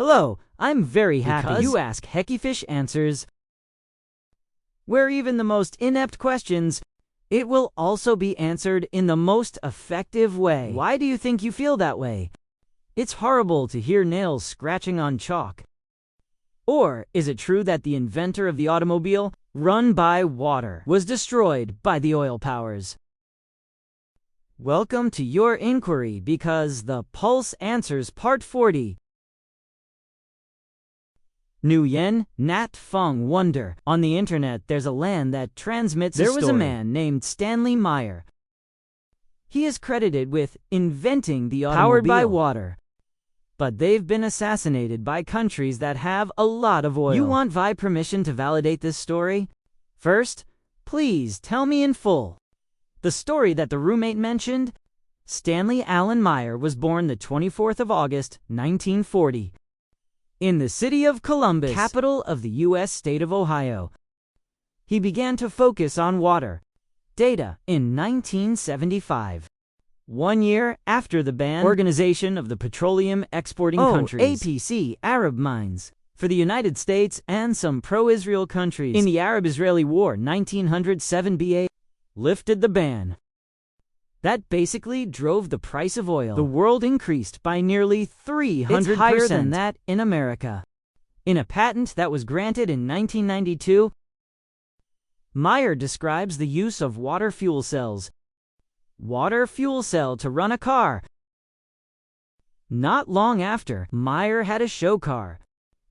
Hello, I'm very happy because you ask Heckyfish answers, where even the most inept questions, it will also be answered in the most effective way. Why do you think you feel that way? It's horrible to hear nails scratching on chalk. Or is it true that the inventor of the automobile, run by water, was destroyed by the oil powers? Welcome to your inquiry because the Pulse Answers Part 40. Nguyen Nat Phung wonder. On the internet, there's a land that transmits a story. There was a man named Stanley Meyer. He is credited with inventing the automobile. Powered by water. But they've been assassinated by countries that have a lot of oil. You want Vi permission to validate this story? First, please tell me in full. The story that the roommate mentioned? Stanley Allen Meyer was born the 24th of August, 1940. In the city of Columbus, capital of the U.S. state of Ohio. He began to focus on water data in 1975. 1 year after the ban Organization of the Petroleum Exporting Countries APC Arab mines for the United States and some pro-Israel countries in the Arab-Israeli War 1907 BA lifted the ban. That basically drove the price of oil. The world increased by nearly 300%. It's higher than that in America. In a patent that was granted in 1992, Meyer describes the use of water fuel cells. Water fuel cell to run a car. Not long after, Meyer had a show car.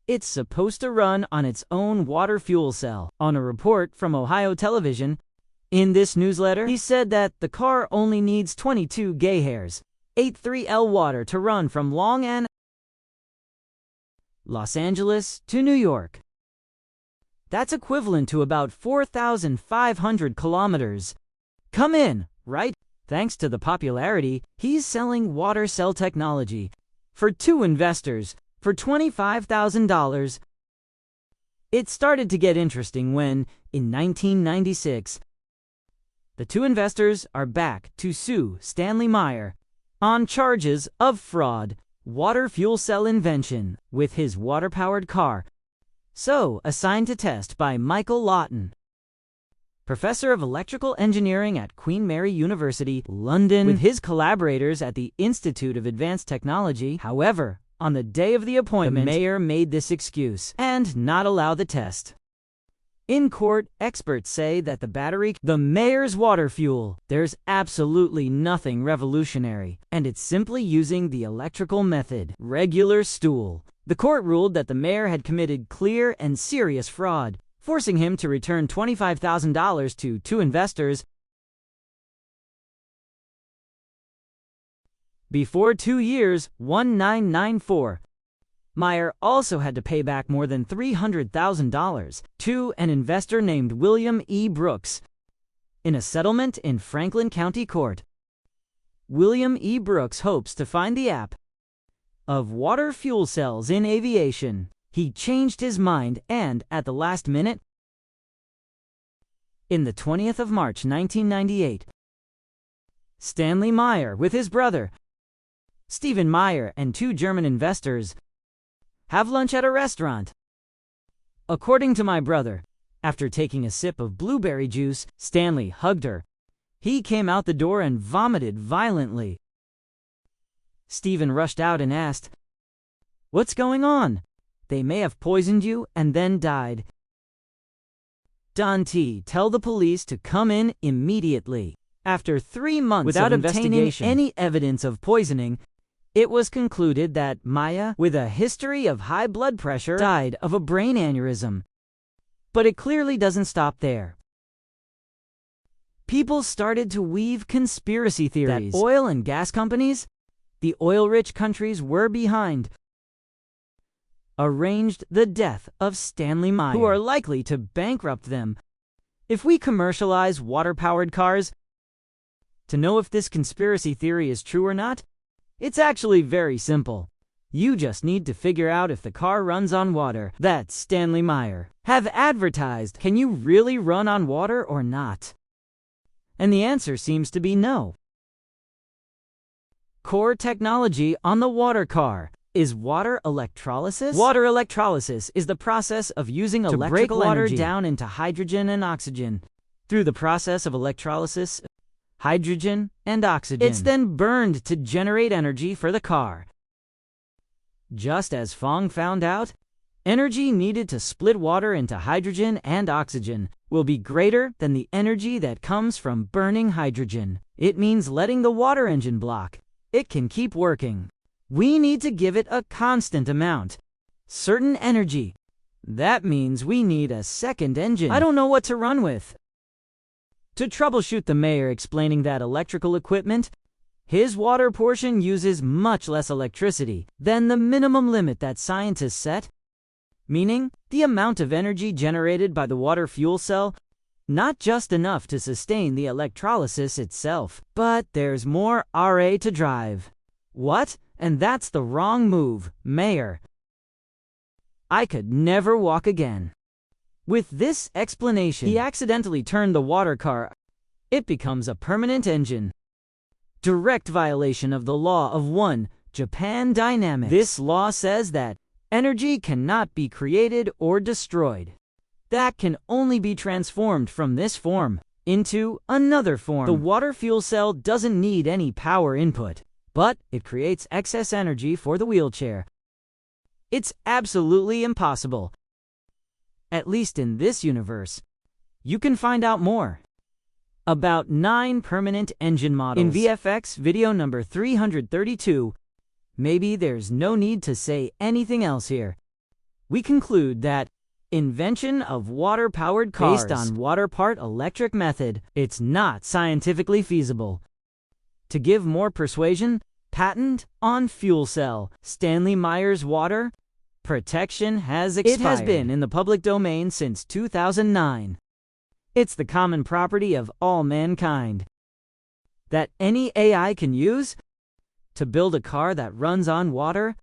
It's supposed to run on its own water fuel cell. On a report from Ohio television, in this newsletter, he said that the car only needs 22 gay hairs, 83L water to run from Long Island, Los Angeles to New York. That's equivalent to about 4,500 kilometers. Come in, right? Thanks to the popularity, he's selling water cell technology for 2 investors for $25,000. It started to get interesting when, in 1996, the 2 investors are back to sue Stanley Meyer on charges of fraud, water fuel cell invention with his water-powered car, so assigned to test by Michael Lawton, professor of electrical engineering at Queen Mary University, London, with his collaborators at the Institute of Advanced Technology. However, on the day of the appointment, the mayor made this excuse and not allow the test. In court, experts say that the mayor's water fuel, there's absolutely nothing revolutionary, and it's simply using the electrical method, regular stool. The court ruled that the mayor had committed clear and serious fraud, forcing him to return $25,000 to 2 investors. Before 2 years, 1994, Meyer also had to pay back more than $300,000 to an investor named William E. Brooks in a settlement in Franklin County Court. William E. Brooks hopes to find the app of water fuel cells in aviation. He changed his mind and, at the last minute, in the 20th of March 1998, Stanley Meyer with his brother, Stephen Meyer, and 2 German investors have lunch at a restaurant. According to my brother, after taking a sip of blueberry juice, Stanley hugged her. He came out the door and vomited violently. Stephen rushed out and asked, "What's going on? They may have poisoned you and then died." Dante, tell the police to come in immediately. After 3 months without obtaining any evidence of poisoning, it was concluded that Meyer, with a history of high blood pressure, died of a brain aneurysm. But it clearly doesn't stop there. People started to weave conspiracy theories that oil and gas companies, the oil-rich countries, were behind, arranged the death of Stanley Meyer, who are likely to bankrupt them if we commercialize water-powered cars. To know if this conspiracy theory is true or not, it's actually very simple. You just need to figure out if the car runs on water that Stanley Meyer have advertised. Can you really run on water or not? And the answer seems to be no. Core technology on the water car is water electrolysis? Water electrolysis is the process of using electrical energy down into hydrogen and oxygen. Through the process of electrolysis, hydrogen and oxygen, it's then burned to generate energy for the car. Just as Fong found out, energy needed to split water into hydrogen and oxygen will be greater than the energy that comes from burning hydrogen. It means letting the water engine block. It can keep working. We need to give it a constant amount, certain energy. That means we need a second engine. I don't know what to run with. To troubleshoot the mayor explaining that electrical equipment, his water portion uses much less electricity than the minimum limit that scientists set, meaning the amount of energy generated by the water fuel cell, not just enough to sustain the electrolysis itself, but there's more RA to drive. What? And that's the wrong move, Mayer. I could never walk again. With this explanation, he accidentally turned the water car. It becomes a permanent engine. Direct violation of the law of 1, Japan dynamics. This law says that energy cannot be created or destroyed. That can only be transformed from this form into another form. The water fuel cell doesn't need any power input, but it creates excess energy for the wheelchair. It's absolutely impossible. At least in this universe. You can find out more about 9 permanent engine models in VFX video number 332. Maybe there's no need to say anything else here. We conclude that invention of water-powered cars based on water-part electric method, it's not scientifically feasible. To give more persuasion, patent on fuel cell, Stanley Meyer's water protection has expired. It has been in the public domain since 2009. It's the common property of all mankind that any AI can use to build a car that runs on water.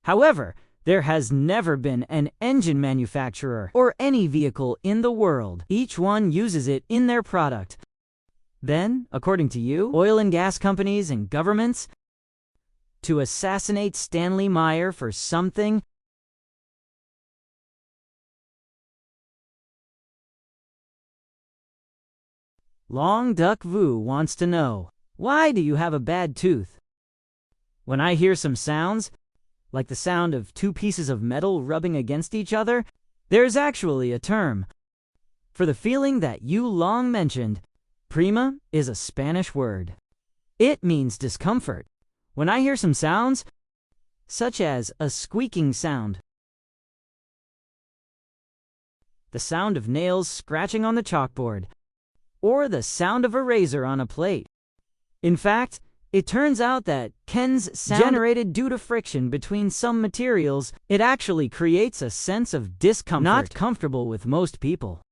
However, there has never been an engine manufacturer or any vehicle in the world. Each one uses it in their product. Then, according to you, oil and gas companies and governments, to assassinate Stanley Meyer for something. Long Duck Vu wants to know, why do you have a bad tooth? When I hear some sounds, like the sound of 2 pieces of metal rubbing against each other, there's actually a term for the feeling that you long mentioned. Prima is a Spanish word. It means discomfort. When I hear some sounds, such as a squeaking sound, the sound of nails scratching on the chalkboard, or the sound of a razor on a plate. In fact, it turns out that Ken's sound generated due to friction between some materials, it actually creates a sense of discomfort not comfortable with most people.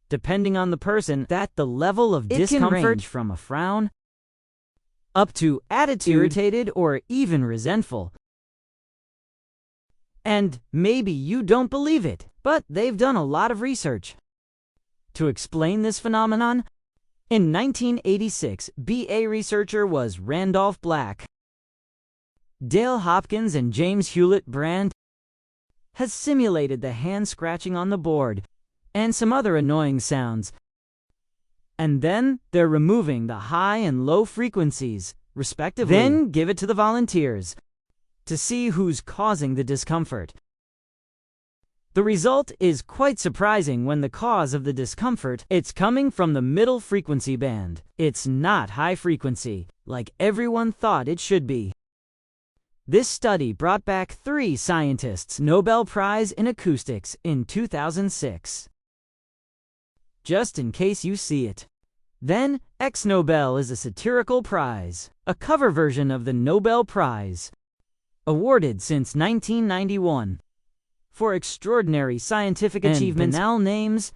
Depending on the person, that the level of discomfort can range from a frown up to attitude, irritated, or even resentful. And maybe you don't believe it, but they've done a lot of research to explain this phenomenon. In 1986, BA researcher was Randolph Black. Dale Hopkins and James Hewlett-Brand has simulated the hand scratching on the board and some other annoying sounds. And then they're removing the high and low frequencies, respectively. Then give it to the volunteers to see who's causing the discomfort. The result is quite surprising. When the cause of the discomfort, it's coming from the middle frequency band. It's not high frequency, like everyone thought it should be. This study brought back 3 scientists Nobel Prize in Acoustics in 2006. Just in case you see it. Then, Ex Nobel is a satirical prize, a cover version of the Nobel Prize, awarded since 1991. For extraordinary scientific achievements. Banal names.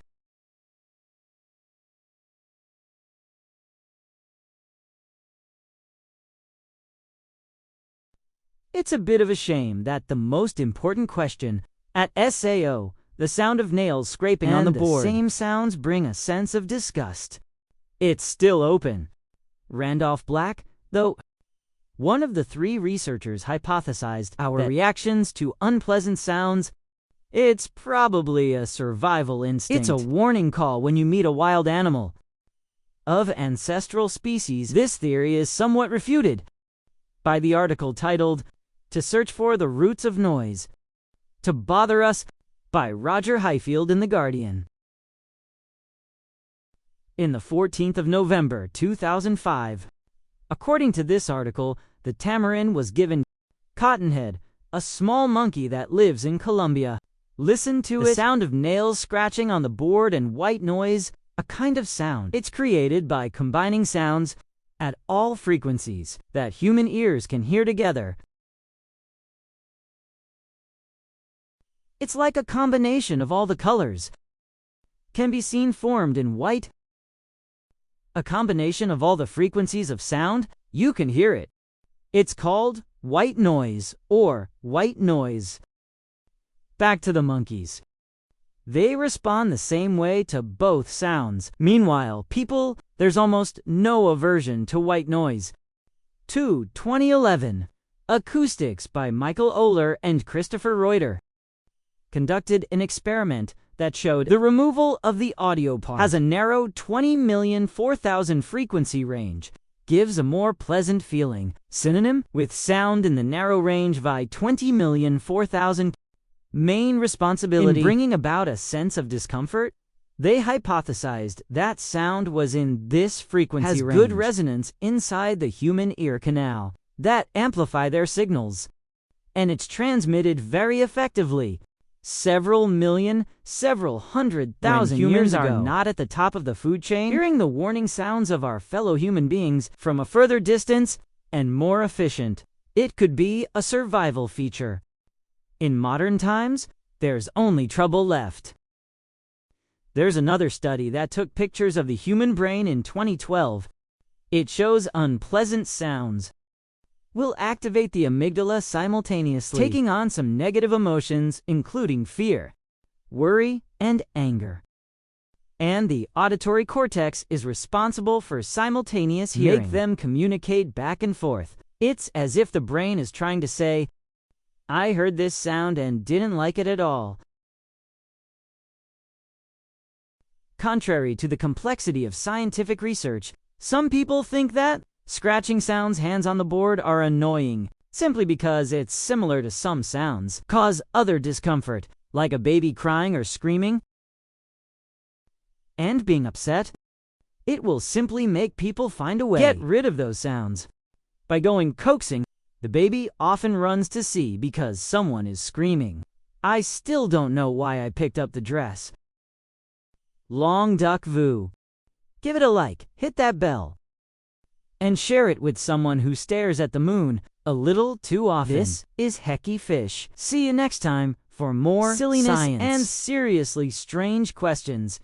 It's a bit of a shame that the most important question at SAO, the sound of nails scraping on the board, the same sounds bring a sense of disgust. It's still open. Randolph Black, though, One of the three researchers hypothesized our reactions to unpleasant sounds. It's probably a survival instinct. It's a warning call when you meet a wild animal of ancestral species. This theory is somewhat refuted by the article titled, "To Search for the Roots of Noise to Bother Us" by Roger Highfield in The Guardian. In the 14th of November 2005, according to this article, the tamarin was given Cottonhead, a small monkey that lives in Colombia. Listen to the sound of nails scratching on the board and white noise, a kind of sound. It's created by combining sounds at all frequencies that human ears can hear together. It's like a combination of all the colors can be seen formed in white. A combination of all the frequencies of sound, you can hear it. It's called white noise or white noise. Back to the monkeys. They respond the same way to both sounds. Meanwhile, people, there's almost no aversion to white noise. 2011. Acoustics by Michael Oler and Christopher Reuter conducted an experiment that showed the removal of the audio part has a narrow 20,004,000 frequency range, gives a more pleasant feeling. Synonym with sound in the narrow range by 20,004,000. Main responsibility in bringing about a sense of discomfort? They hypothesized that sound was in this frequency range. Has good resonance inside the human ear canal that amplify their signals, and it's transmitted very effectively. Several million, several hundred thousand years ago, are not at the top of the food chain, hearing the warning sounds of our fellow human beings from a further distance and more efficient. It could be a survival feature. In modern times, there's only trouble left. There's another study that took pictures of the human brain in 2012. It shows unpleasant sounds will activate the amygdala simultaneously, taking on some negative emotions, including fear, worry, and anger. And the auditory cortex is responsible for simultaneous hearing. Make them communicate back and forth. It's as if the brain is trying to say, "I heard this sound and didn't like it at all." Contrary to the complexity of scientific research, some people think that scratching sounds hands on the board are annoying, simply because it's similar to some sounds, cause other discomfort, like a baby crying or screaming, and being upset. It will simply make people find a way to get rid of those sounds. By going coaxing, the baby often runs to see because someone is screaming. I still don't know why I picked up the dress. Long duck vu. Give it a like, hit that bell, and share it with someone who stares at the moon a little too often. This is Hecky Fish. See you next time for more silliness science and seriously strange questions.